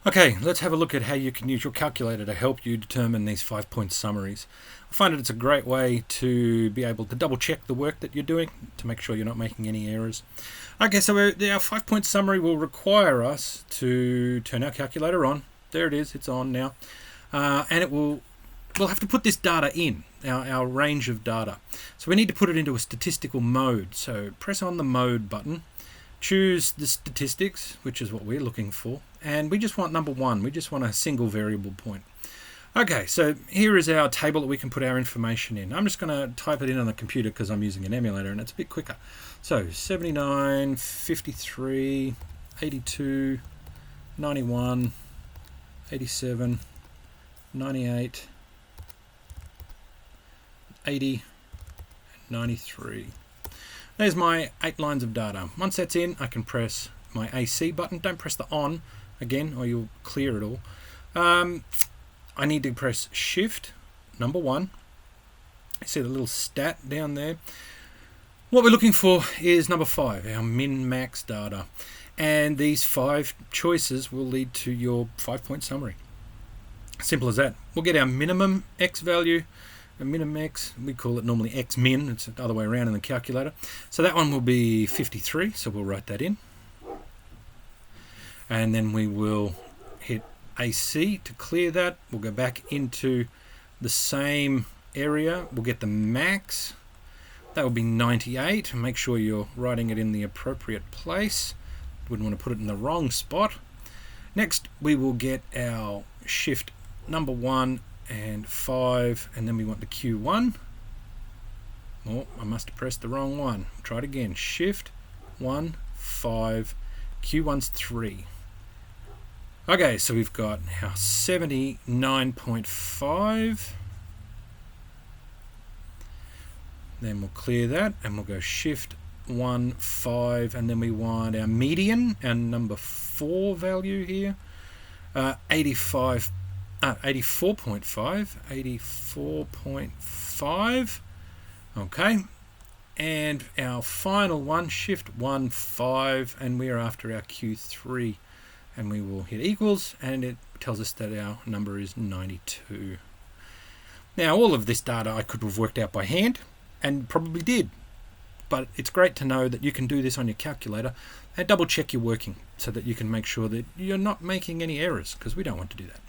Okay, let's have a look at how you can use your calculator to help you determine these 5-point summaries. I find that it's a great way to be able to double check the work that you're doing to make sure you're not making any errors. Okay, so our 5-point summary will require us to turn our calculator on. There it is, it's on now. And we'll have to put this data in, our range of data. So we need to put it into a statistical mode. So press on the mode button. Choose the statistics, which is what we're looking for, and we just want number 1. We just want a single variable point. Okay, so here is our table that we can put our information in. I'm just going to type it in on the computer because I'm using an emulator and it's a bit quicker. So 79, 53, 82, 91, 87, 98, 80, 93. There's my 8 lines of data. Once that's in, I can press my AC button. Don't press the on again or you'll clear it all. I need to press Shift, number 1. You see the little stat down there. What we're looking for is number 5, our min-max data. And these 5 choices will lead to your 5-point summary. Simple as that. We'll get our minimum X value. A minimum X, we call it normally X min, it's the other way around in the calculator. So that one will be 53, so we'll write that in. And then we will hit AC to clear that. We'll go back into the same area. We'll get the max. That will be 98. Make sure you're writing it in the appropriate place. Wouldn't want to put it in the wrong spot. Next, we will get our shift number 1 and 5, and then we want the Q1. Oh, I must have pressed the wrong one. Try it again. Shift 1, 5, Q1's 3. Okay, so we've got our 79.5. Then we'll clear that and we'll go Shift 1, 5, and then we want our median and number 4 value here. 84.5. 84.5. Okay, and our final one, Shift 1, 5, and we are after our Q3, and we will hit equals, and it tells us that our number is 92. Now, all of this data I could have worked out by hand, and probably did, but it's great to know that you can do this on your calculator and double check your working so that you can make sure that you're not making any errors, because we don't want to do that.